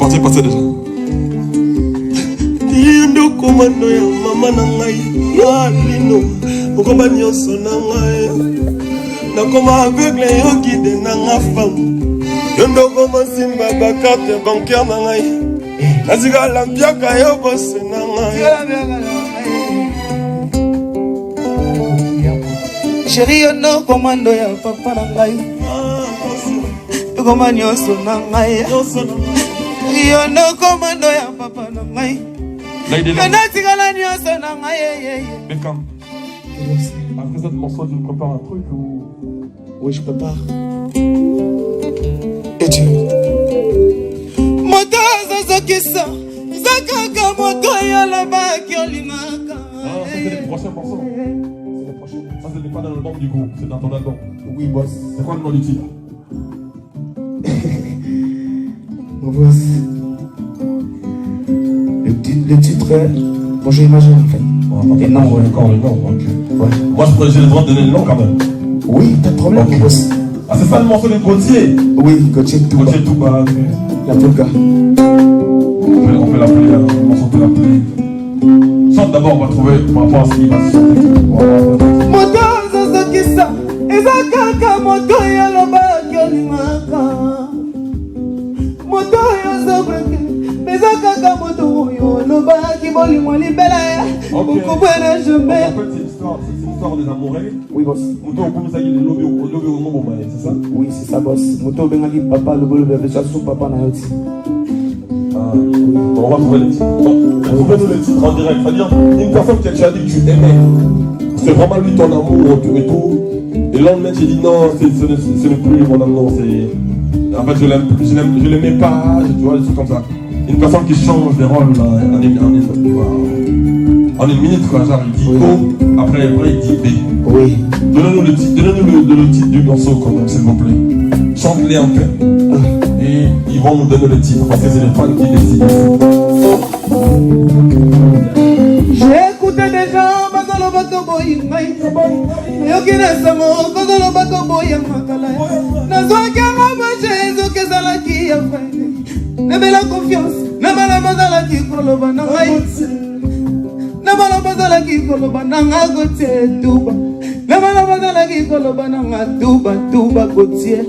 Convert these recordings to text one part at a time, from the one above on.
partie est passée déjà. Lindo commando ya mama na ngai ya lino okoma nyonso na ngai nakoma aveugle yo guide na nga femme yondo koma simba bakarte bancaire na ngai nazikala mpiaka yo bose na ngai chéri yondo commando ya papa na ngai okoma nyonso na ngai yondo commando ya papa na ngai. Beckham. Après cette morceau, tu me prépares un truc ou... Oui, je prépare. Et tu... Moto Zazokisa, Zakaka Moto Yalaba Kyolimaka. Ah, ça c'est les prochains morceaux. C'est les prochains. Ça c'est pas dans le nom du groupe, c'est dans ton album. Oui, boss. C'est quoi le nom du titre? Mon boss. Le titre est... Bon, je imagine en fait. Et non, ouais, encore le nom. Okay. Ouais. Moi, j'ai le droit de donner le nom quand même. Oui, pas de problème, okay. Boss. Ah, c'est ça le morceau de Gauthier? Oui, Gauthier Touba. Gauthier Touba, ok. La polka. On peut l'appeler, le morceau peut l'appeler. Chante d'abord, on va trouver par rapport à ce qu'il va se chanter. Moto Zazokisa, Ezakaka Moto Yaloba Kyolimaka. Moto Yozobreke. Ezakaka moto yo loba ki bolimo libela ya okubera jamais. En fait, c'est l'histoire des amoureux. Oui, boss. Moto comme ça, il est lobby au nombre, c'est ça? Oui, c'est ça, boss. Moto bengali papa le bolo bébé chassou papa na yoti. Ah, bon, on va trouver les titres. Trouvez-nous les titres en direct. C'est-à-dire, une personne qui a déjà dit que tu aimais, c'est vraiment lui ton amour et tout. Et là, le mec, j'ai dit non, ce n'est plus mon amour. En fait, je l'aimais pas, tu vois, des trucs comme ça. Une personne qui change des rôles là, en une minute, quoi. Genre, il dit oui. O, après il dit B. Oui. Donnez-nous le titre du morceau, quand même, s'il vous plaît. Chante-les en paix. Et ils vont nous donner le titre, parce que c'est les fans qui décident. J'ai écouté des gens, Bazalo Batoboy, Yokina Samo, Bazalo Batoboy, Makala. Nazwakama Bachezo, Kezalaki, N'avez la confiance, n'avez la mazala qui koloba nangai, n'avez la mazala qui koloba nanga gotier tuba, n'avez la mazala qui koloba nanga tuba gotier.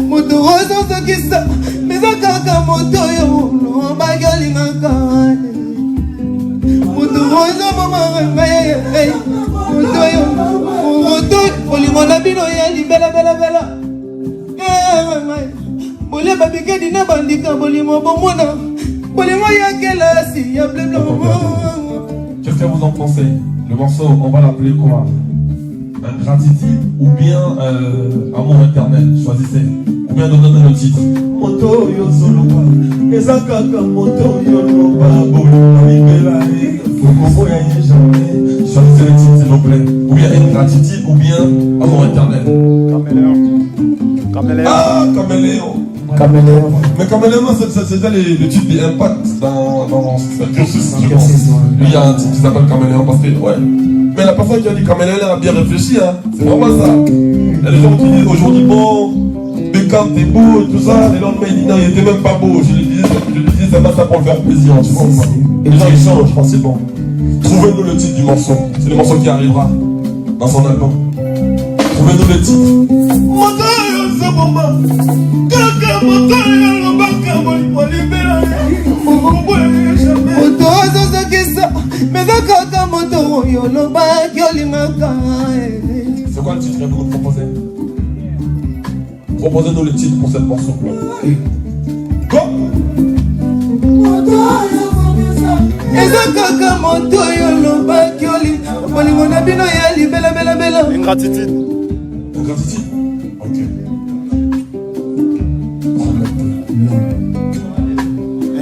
Moto rozo zakisa, mizakaka moto yo no bagali ngaka. Moto rozo mama ngai, moto yo, moto polimona bino ya libela bela. Bolé babike dina bandika bolimo bomona bolimo ya kelasi ya blabla. Qu'est-ce que vous en pensez? Le morceau, on va l'appeler quoi? Ingratitude ou bien amour éternel? Choisissez. Ou bien donnez le titre. Moto yo soloba ezakaka moto yo loba bolimo libela okoko ya jamais. Choisissez le titre s'il vous plaît. Ou bien ingratitude ou bien amour éternel. Caméléon. Ah, Caméléon. Caméléon. Mais Caméléon, c'est déjà le titre d'Impact dans ce cursus, je pense. Lui, il y a un titre qui s'appelle Caméléon parce que, ouais. Mais la personne qui a dit Caméléon, elle a bien réfléchi, hein. C'est vraiment ça. Il y a des gens qui disent aujourd'hui, bon, Beckham, t'es beau et tout ça. Et l'autre, il dit non, il était même pas beau. Je lui dis, c'est pas ça pour le faire plaisir, tu vois. Et les gens, ils changent, je pense, c'est bon. Trouvez-nous le titre du morceau. C'est le morceau qui arrivera dans son album. Trouvez-nous le titre. C'est quoi le titre que vous nous proposez? Proposez-nous le titre pour cette morceau. Go! Ingratitude. Ingratitude? Ok.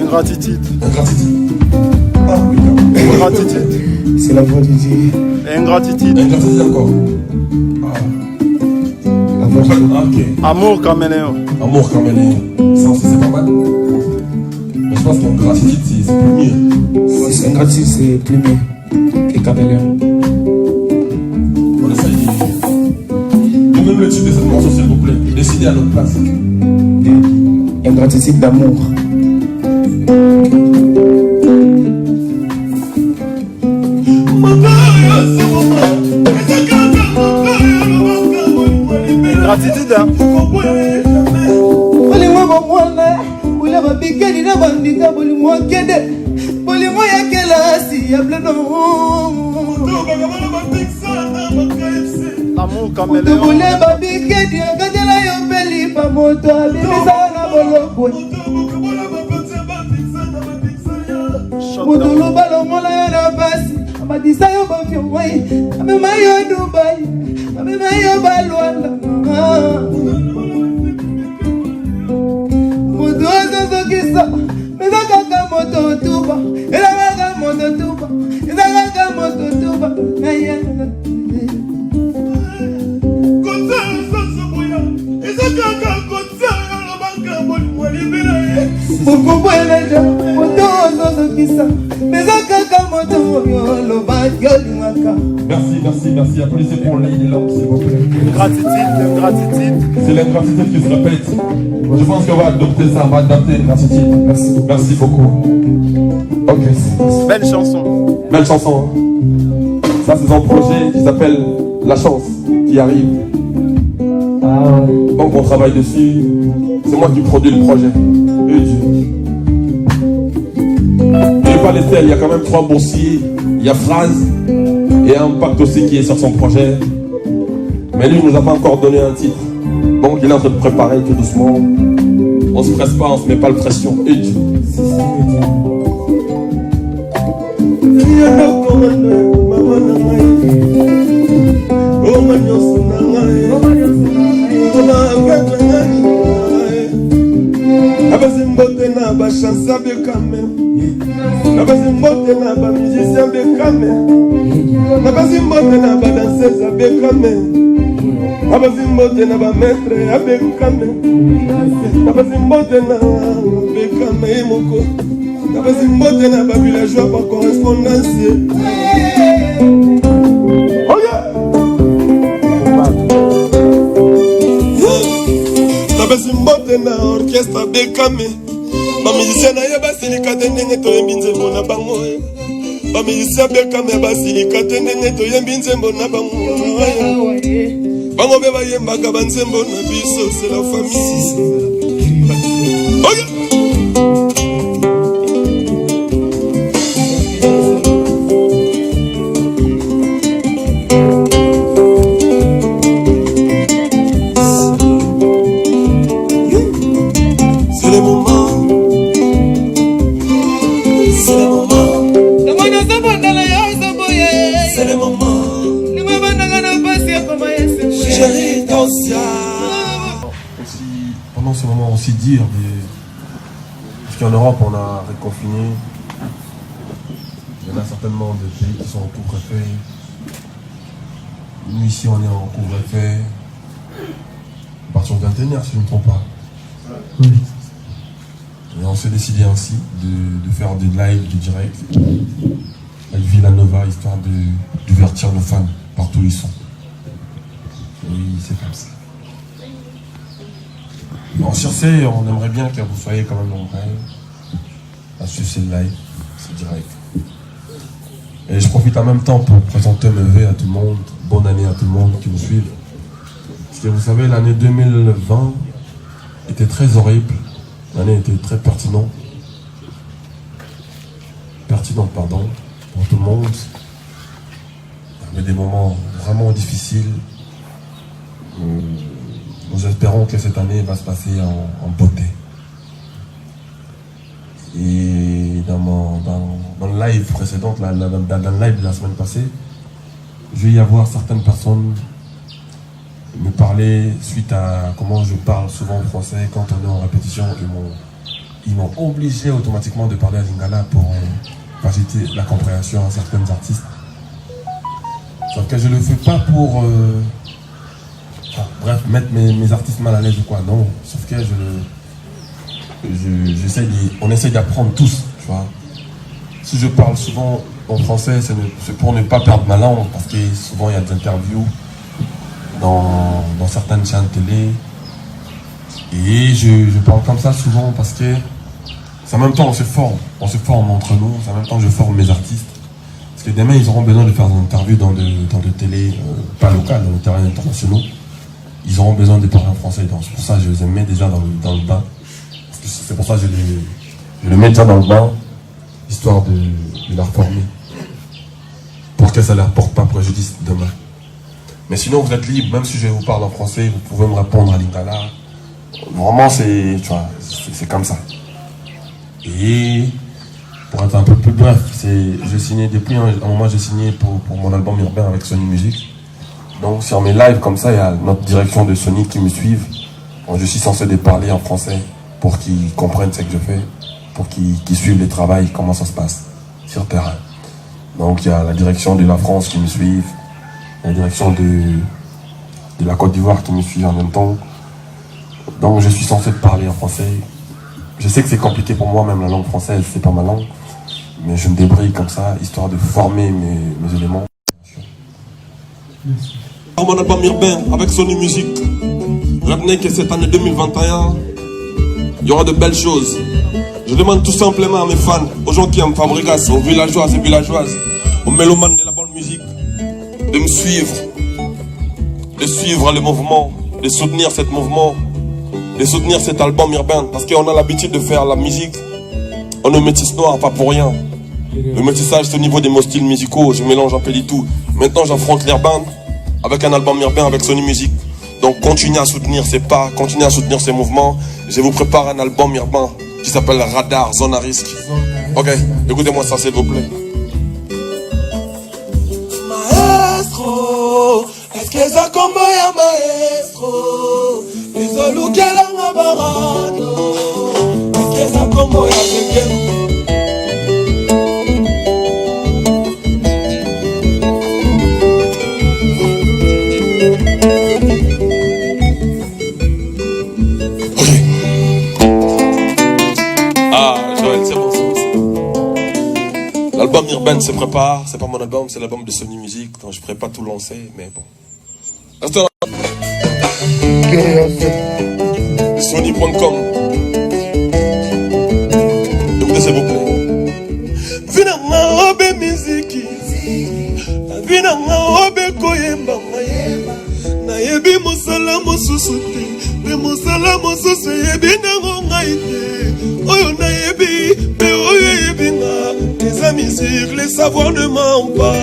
Ingratitude. Ingratitude. Ah, Ingratitude. C'est la voix du Dieu. Ingratitude. Ingratitude encore. Ah. La voix du Dieu. Ok. Amour caméléon. Amour caméléon. Ça aussi c'est pas mal. Mais je pense qu'ingratitude c'est plus mieux. C'est ingratitude, c'est plus mieux que caméléon. On essaye. Donnez-nous le titre de cette morceau s'il vous plaît. Décidez à notre place. participe d'amour. Gratitude, hein. L'amour comme elle est. Merci. Applaudissez pour Lady Lamb, s'il vous plaît. Gratitude. C'est l'ingratitude qui se répète. Je pense qu'on va adopter ça, on va adapter l'ingratitude. Merci beaucoup. Ok. Belle chanson. Belle chanson. Hein. Ça, c'est un projet qui s'appelle La Chance, qui arrive. Donc, on travaille dessus. C'est moi qui produis le projet. Il n'est pas les seuls, il y a quand même 3 boursiers. Il y a Phrase et Impact aussi qui est sur son projet. Mais lui, il ne nous a pas encore donné un titre. Donc, il est en train de préparer tout doucement. On se presse pas, on se met pas de pression. Abazimbote na ba chansa bekame, abazimbote na ba musicien bekame, abazimbote na ba danseuse bekame, abazimbote na ba maître bekame, abazimbote na bekame moko, abazimbote na ba villageois par correspondance. Basimbote na orchestre bekame ba musicien na ye basilika te ndenge toyembi nzembo na bango ba musicien bekame basilika te ndenge toyembi nzembo na bango bango be bayembaka banzembo na biso c'est la famille. Pendant ce moment aussi dire, parce qu'en Europe on a reconfiné, il y en a certainement des pays qui sont en couvre-feu. Nous ici on est en couvre-feu. À partir de 21h si je ne me trompe pas. Oui. Et on s'est décidé ainsi de faire des lives, des directs avec Villanova, histoire de divertir nos fans partout où ils sont. Oui, c'est comme ça. Bon, sur ce, on aimerait bien que vous soyez quand même nombreux à suivre ce live, ce direct. Et je profite en même temps pour présenter mes vœux à tout le monde, bonne année à tout le monde qui nous suit. Parce que vous savez, l'année 2020 était très horrible, l'année était très pertinente pour tout le monde. Il y avait des moments vraiment difficiles. Nous espérons que cette année va se passer en beauté. Et dans le live précédent, dans le live de la semaine passée, je vais y avoir certaines personnes me parler suite à comment je parle souvent français quand on est en répétition. Ils m'ont obligé automatiquement de parler à Lingala pour faciliter la compréhension à certains artistes. Sauf que je ne le fais pas pour... bref, mettre mes artistes mal à l'aise ou quoi, non. Sauf que on essaie d'apprendre tous, tu vois. Si je parle souvent en français, c'est pour ne pas perdre ma langue, parce que souvent il y a des interviews dans certaines chaînes télé. Et je parle comme ça souvent parce que c'est en même temps on se forme entre nous, c'est en même temps que je forme mes artistes. Parce que demain ils auront besoin de faire des interviews dans des télé, pas locales, dans les terrains internationaux. Ils auront besoin de parler en français, donc c'est pour ça que je les mets déjà dans le bain. C'est pour ça que je les mets déjà dans le bain, histoire de la reformer. Pour que ça ne leur porte pas préjudice demain. Mais sinon vous êtes libre, même si je vous parle en français, vous pouvez me répondre à Lingala. Vraiment c'est comme ça. Et pour être un peu plus bref, j'ai signé depuis un moment, j'ai signé pour mon album urbain avec Sony Music. Donc sur mes lives comme ça, il y a notre direction de Sony qui me suivent. Donc, je suis censé de parler en français pour qu'ils comprennent ce que je fais, pour qu'ils suivent les travaux, comment ça se passe sur terrain. Donc il y a la direction de la France qui me suivent, la direction de la Côte d'Ivoire qui me suivent en même temps. Donc je suis censé parler en français. Je sais que c'est compliqué pour moi, même la langue française, c'est pas ma langue. Mais je me débrouille comme ça, histoire de former mes éléments. Mon album urbain avec Sony Music. Retenez que cette année 2021, il y aura de belles choses. Je demande tout simplement à mes fans, aux gens qui aiment Fabregas, aux villageois et villageoises, aux mélomanes de la bonne musique, de me suivre, de suivre le mouvement, de soutenir ce mouvement, de soutenir cet album urbain. Parce qu'on a l'habitude de faire la musique, on est métis noir, pas pour rien. Le métissage, c'est au niveau de mes styles musicaux, je mélange un peu les tout. Maintenant, j'affronte l'urbain avec un album urbain avec Sony Music. Donc, continuez à soutenir ces pas, continuez à soutenir ces mouvements. Je vous prépare un album urbain qui s'appelle Radar, Zone à risque. Ok, écoutez-moi ça, s'il vous plaît. Maestro, est-ce que ça combo ya maestro? Izolukela ngabarado, est-ce que ça combo ya sekemu? L'album urbain se prépare, c'est pas mon album, c'est l'album de Sony Music, donc je ne pourrais pas tout lancer, mais bon. Restez là. Sony.com. Écoutez s'il vous plaît. Vinanga obe miziki, vinanga obe koyemba mayemba, na yebi musala mususuti, be musala mususu yebi nango ngaite, oyo na yebi, be oyo yebi nga. Les amis sur les savoirs ne mentent pas.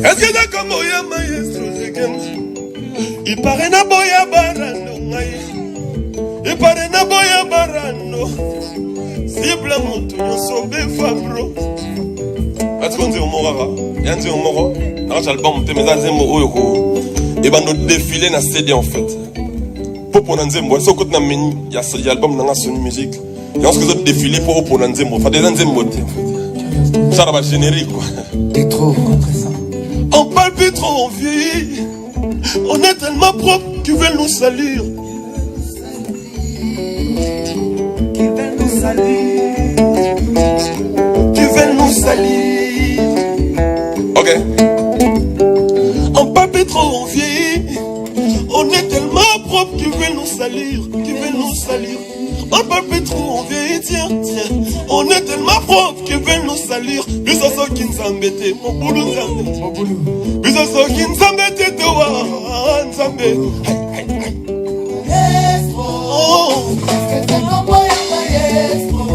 Est-ce que t'as comme Oya Maestro? Il paraît na boya barano. Il paraît na boya barano. Cible mon tout, yon sobe fabro. Est-ce qu'on dit au Morara? Y'a un dit au Moro? Dans l'album, t'es mes azembo oyoko. Et ben, notre défilé n'a cédé en fait. Pour pour Nanzembo, est-ce qu'on a menu? Y'a l'album dans la Sony Music. Y'a ce que d'autres défilé pour Nanzembo. Enfin, des Nanzembo, en fait. Ça va générique, quoi. T'es trop contre ça. On parle plus trop, on vieillit. On est tellement propre qu'ils veulent nous salir. Qu'ils veulent nous salir. Qu'ils veulent nous salir. Ok. On parle plus trop, on vieillit. On est tellement propre qu'ils veulent nous salir. Qu'ils veulent nous salir. On parle plus trop, on vieillit, tiens. On est tellement propre qu'ils veulent nous salir. Bisoso qui nous embête, mon boulot nous embête. Bisoso qui nous embête, toi, nous embête. Oh, est-ce que c'est comme moi, maestro?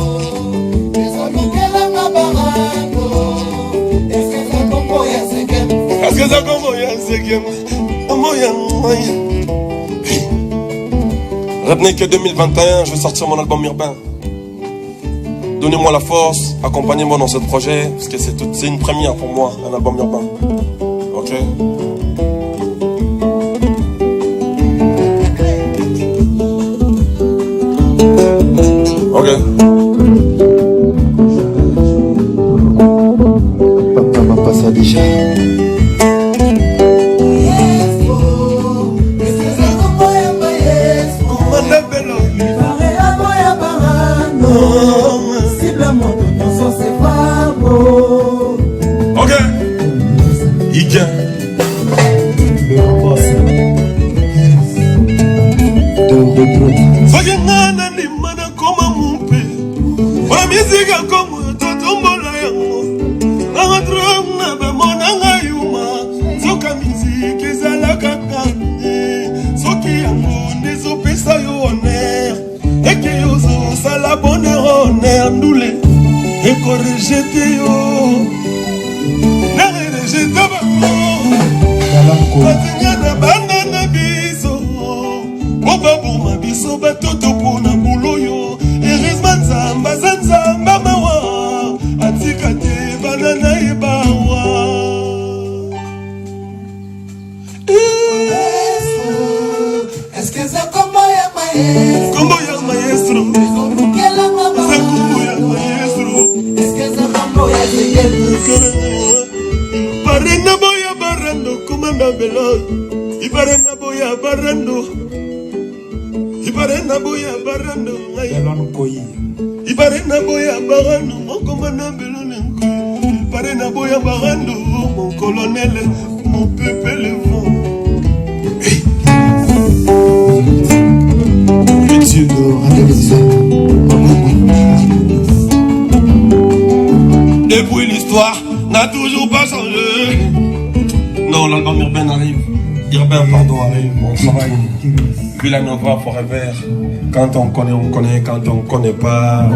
Est-ce que ça comme moi, Retenez que 2021, je vais sortir mon album urbain. Donnez-moi la force, accompagnez-moi dans ce projet, parce que c'est une première pour moi, un album urbain. Ok? Ok. Papa m'a pas ça déjà. Bamizika komo totombola yango. Nanga drum na bamonanga yuma. Soka miziki ezalaka kane. Soki yango nezopesa yo honneur. Eke yozo sala bonheur honneur ndule. Eko rejete yo. Nare rejete bango. Batinga na banda na biso. Oba boma biso batoto pona bulo yo. Erizman zamba zanzamba mawa. Atika te banana ebawa. Est-ce que c'est comme ya maestro? Como ya maestro? C'est como ya maestro? Est-ce que c'est comme ya maestro? Ibarena boya barando, comanda belon. Ibarena boya barando. Ibarena boya barando. Ibarena boya barando, mon commandant belon. Ibarena boya barando, mon colonel, mon peuple le vent. Dieu Depuis l'histoire n'a toujours pas changé. Non, l'album Urbain arrive. Urbain, pardon, arrive. On travaille. Villanova Forever. Quand on connaît. Quand on connaît pas,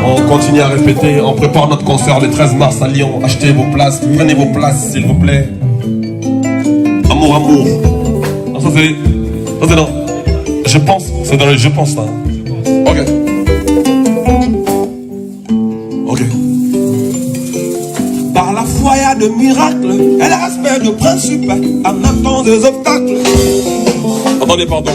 on continue à répéter. On prépare notre concert le 13 mars à Lyon. Achetez vos places. Prenez vos places, s'il vous plaît. Amour. Non, ça c'est non. Je pense. C'est dans le je pense là. Ok. Par la foi, il y a de miracles. Elle respect de principe. En même temps des obstacles. Attendez, pardon.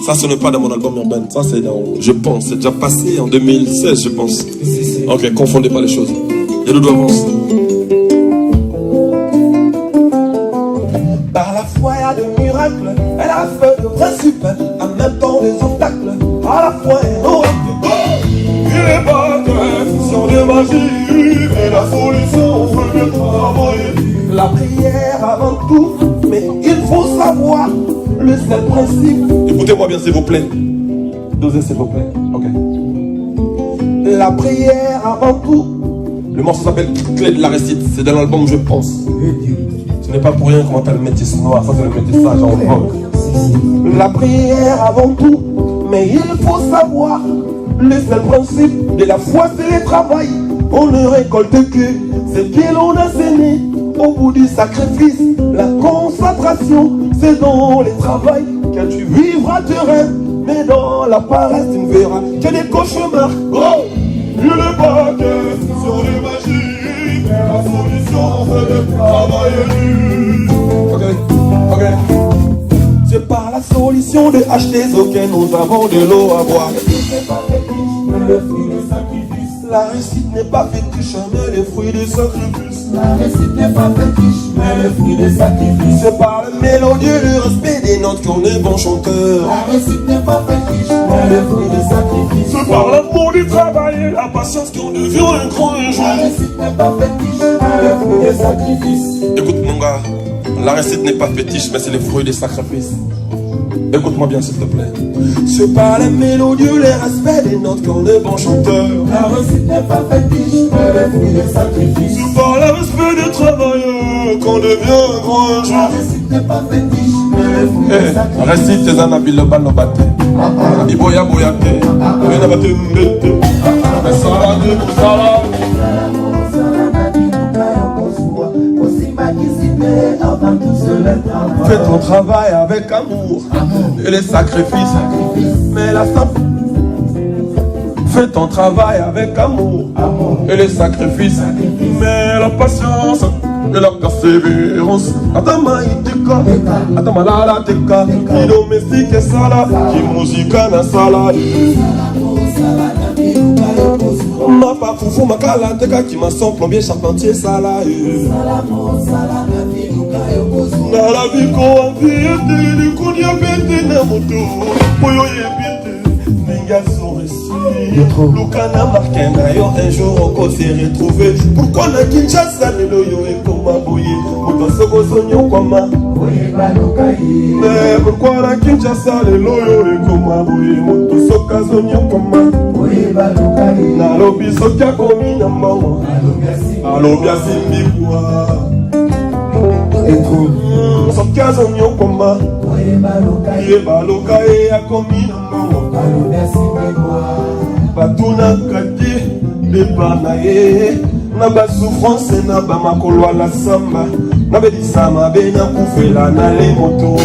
Ça, ce n'est pas dans mon album Urbain. Ça, c'est dans je pense. C'est déjà passé en 2016, je pense. Ok, confondez pas les choses. Il y a le doigt avance. Par la foi, il y a de miracles. Elle respect de principe. En même temps des obstacles. À la foi, et oracle. Il est pas question de magie, mais la solution, on veut le travailler. La prière avant tout, mais il faut savoir le seul principe. Écoutez-moi bien, s'il vous plaît. Dosez, s'il vous plaît. Ok. La prière avant tout. Le morceau s'appelle Clé de la récite. C'est dans l'album Je pense. Ce n'est pas pour rien qu'on m'appelle métis noir. Ça, c'est le métissage en vogue. La prière avant tout, mais il faut savoir. Le seul principe de la foi, c'est le travail. On ne récolte que ce que l'on a semé. Au bout du sacrifice, la concentration, c'est dans le travail que tu vivras tes rêves. Mais dans la paresse, tu ne verras que des cauchemars. Oh, il n'est pas question de magie, mais la solution, c'est de travailler. Ok. C'est par la solution de H2O que nous avons de l'eau à boire. La réussite n'est pas fétiche, mais le fruit du sacrifice. La réussite n'est pas fétiche, mais le fruit du sacrifice. C'est par le mélodieux, le respect des notes qu'on est bon chanteur. La réussite n'est pas fétiche, mais le fruit du sacrifice. C'est par l'amour du travail et la patience qu'on devient un grand jour. La réussite n'est pas fétiche, mais le fruit du sacrifice. Écoute mon gars, la réussite n'est pas fétiche, mais c'est le fruit des sacrifices. Écoute-moi bien s'il te plaît. C'est par les mélodieux, les respects des notes qu'on est bon chanteur. La réussite n'est pas fétiche, mais le fruit des sacrifices. C'est par le respect des travailleurs qu'on devient un grand jour. La réussite n'est pas fétiche, mais le fruit des sacrifices. Récite tes anabi le bal no bate. Iboya boya te. Yena bate mbete. Mais ça va de tout ça va. Fais ton travail avec amour et les sacrifices. Mais la simple. Fais ton travail avec amour et les sacrifices. Mais la patience et la persévérance. Atama iteka, atama la teka. Qui domestique et sala, qui musique na sala. Ma pa foufou makala teka qui m'a son plombier charpentier sala. Na la vie qu'on vit du kunya bete na moto. Moyo yebite, ninga soresi. Lukana markena yo un jour on s'est retrouvé. Pourquoi na Kinshasa lelo yo e koma boye. Moto soko sonyo koma. Mais pourquoi na Kinshasa lelo yo e koma boye. Moto soka sonyo koma. nalobi soki akomi na mbongo alobi asimbikwa soki azongi okoma yeba loka ye akomi na mbongo batunaka te lepa na ye na basouffrance na bamakolo ala samba nabelisa mabe nakufela na le moto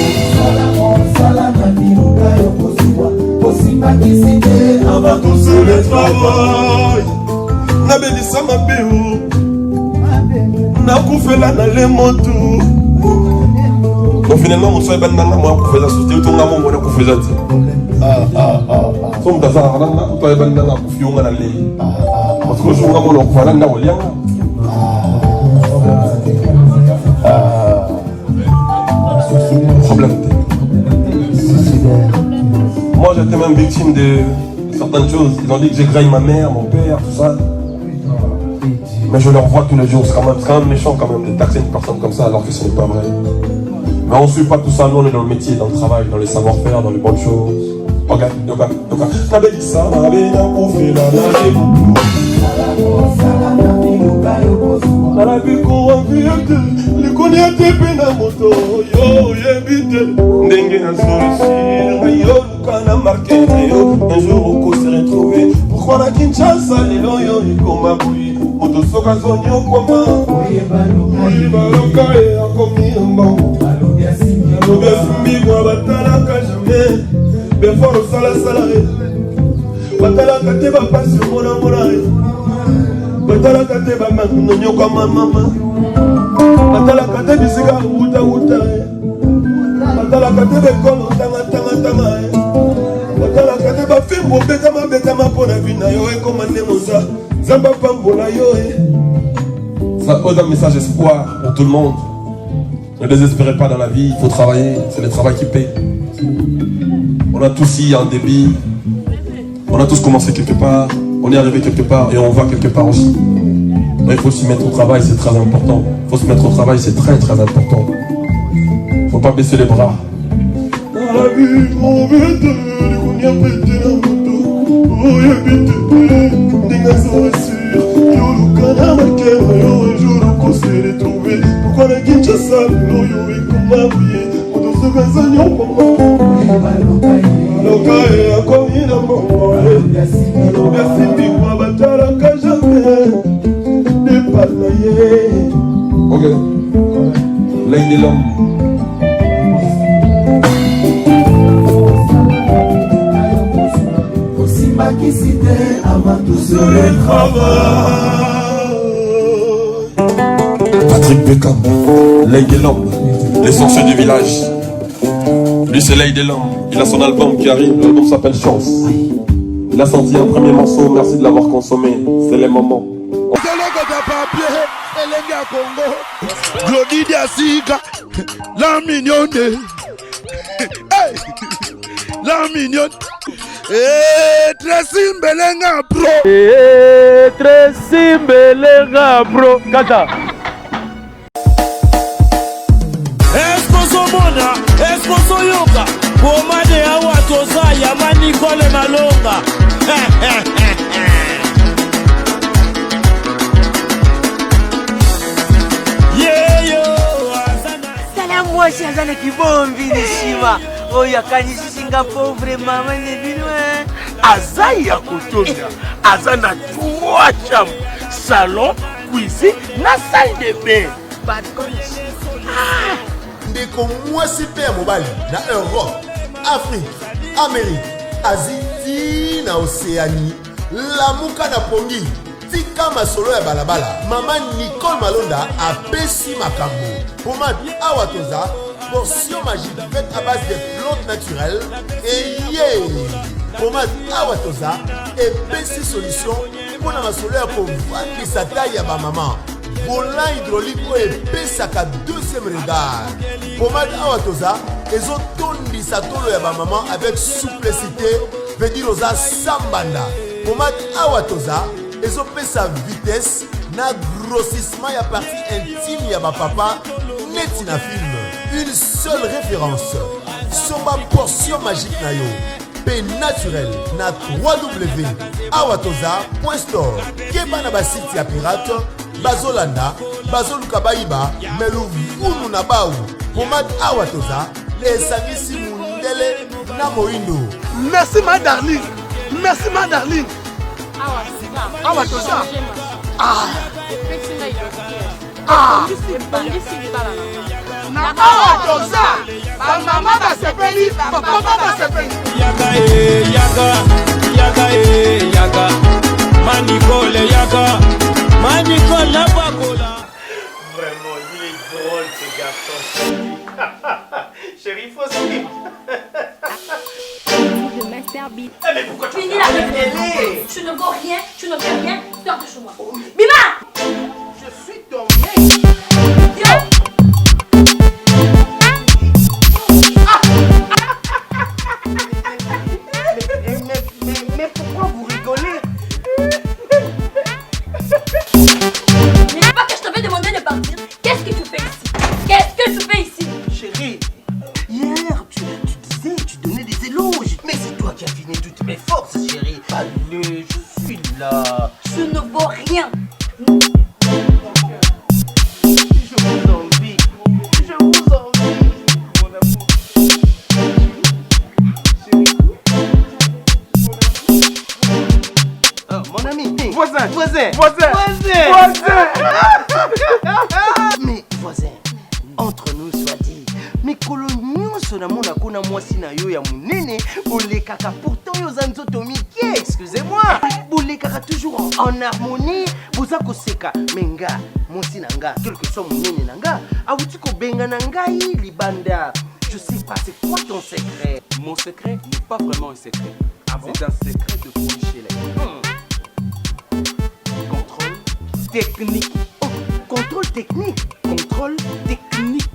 avant tous les travail nabelisa mabe nakufela na le moto. Donc finalement on soit bandanga moi kufela soute to ngamo ngona kufela ti so mtaza haranga to bandanga kufiyonga na le parce que je ngamo lo kufala na olianga problème. Moi j'étais même victime de certaines choses. Ils ont dit que j'ai graillé ma mère, mon père, tout ça. Mais je leur vois tous les jours. C'est quand même méchant quand même de taxer une personne comme ça alors que ce n'est pas vrai. Mais on ne suit pas tout ça. Nous on est dans le métier, dans le travail, dans les savoir-faire, dans les bonnes choses. Ok. nalabi kowaviete likoniate mpe na moto yo yebite ndenge nazoresir yo luka na marke na yo un jour okose retrouve pourquoi na Kinshasa lelo yo ekoma boyi moto soki azoni okoma oyebaloka ye akomi mbongo alobi asimbikwa batalaka jamais before osalasala ye batalaka te bapasi omonamona ye batalaka te bamanonyoka mama batalaka te bisika wuta batalaka te bekolo tanga batalaka te bafimbo betama mpo na vi na yo ekoma nde moza nzambe apambola yo. Ça pose un message espoir pour tout le monde. Ne désespérez pas dans la vie, il faut travailler, c'est le travail qui paie. On a tous ici un débit, on a tous commencé quelque part, on est arrivé quelque part et on va quelque part aussi. Mais il faut s'y mettre au travail, c'est très important. Il faut se mettre au travail, c'est très très important. Il ne faut pas baisser les bras. Pourquoi la Kinshasa, l'oyo et comment oublier, on doit se gagner en moment. Ok. L'œil de l'homme. Patrick Beckham, l'œil de l'homme, les sorciers du village. Lui c'est l'œil de l'homme, il a son album qui arrive, l'album s'appelle Chance. Il a sorti un premier morceau, merci de l'avoir consommé, c'est les moments. Glody Diasika, la mignonne, la mignonne, Tracy Mbelenga bro, Tracy Mbelenga bro, kata. Esposomona, esposoyoka, bomade awa toza yamani kole malonga. Moi je suis un kibombi nishima oya kanishinga pauvre mama nebinwe Azaya kotonda azana 3 chambres, salon, cuisine na salle de bain. bad condition. Ndeko mwasi pe ya mobali na Europe, Afrique, Amérique, Asie na Océanie, lamuka na pongi tika masolo ya balabala. Maman Nicole Malonda apesi makambo. Pomade awatoza, portion magique faite à base de plantes naturelles. Et pomade awatoza epesi solution pour na masolo ya kovandisa taille ya ba maman. Volant hydraulique epesaka deuxième regard. Pomade awatoza ezotondisa tolo ya ba maman avec souplicité, veut dire oza sambanda. Pomade awatoza ezopesa vitesse na grossissement ya partie intime ya ba papa neti na film. Une seule référence, Somba portion magique na yo. mpe naturel na www.awatoza.store. Keba na basite ya pirate bazolanda bazoluka bayiba melu vunu na bau. Pomade Awatoza esangisi mundele na moindo. Merci ma darling. Merci ma darling. Awatoza. Ah. Ah. Na Awatoza. Mama basepeli, papa basepeli. Yaga. Manicole yaga. Manicole la bakola. Vraiment, il est drôle ce garçon. Chérie, faut suivre. Mais pourquoi tu finis la réunion? Tu ne vaux rien, tu ne fais rien, sors de chez moi. Bima! Je suis ton mec. Yo! Mais pourquoi vous rigolez? Mais c'est pas que je t'avais demandé de partir. Qu'est-ce que tu fais ici? Qu'est-ce que tu fais ici? Chérie, hier tu disais, tu donnais des éloges. Mais c'est toi qui as fini toutes mes forces, chérie. Allez, je suis là. Tu ne vaux rien. Je vous envie. Je vous envie. Mon amour. Chérie. Oh, mon ami. Voisin. Mais voisin, entre nous soit dit, mais coloniaux sur la monde a kona moi si na yo ya munene, boule kaka pourtant yo zanzoto miki, excusez-moi, boule kaka toujours en harmonie, boza ko seka menga, mosi nanga, quel que soit munene nanga, awuti ko benga nanga libanda. Je sais pas, c'est quoi ton secret? Mon secret n'est pas vraiment un secret. Ah bon? C'est un secret de Polichelek. Contrôle technique. Oh, contrôle technique. Contrôle technique.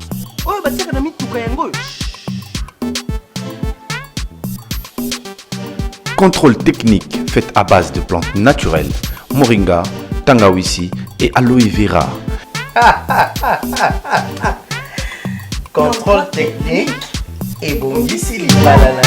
Oh, bah tiens, on a mis tout kayango. Contrôle technique fait à base de plantes naturelles, moringa, tangawizi et aloe vera. Contrôle technique et bon ici les balanas.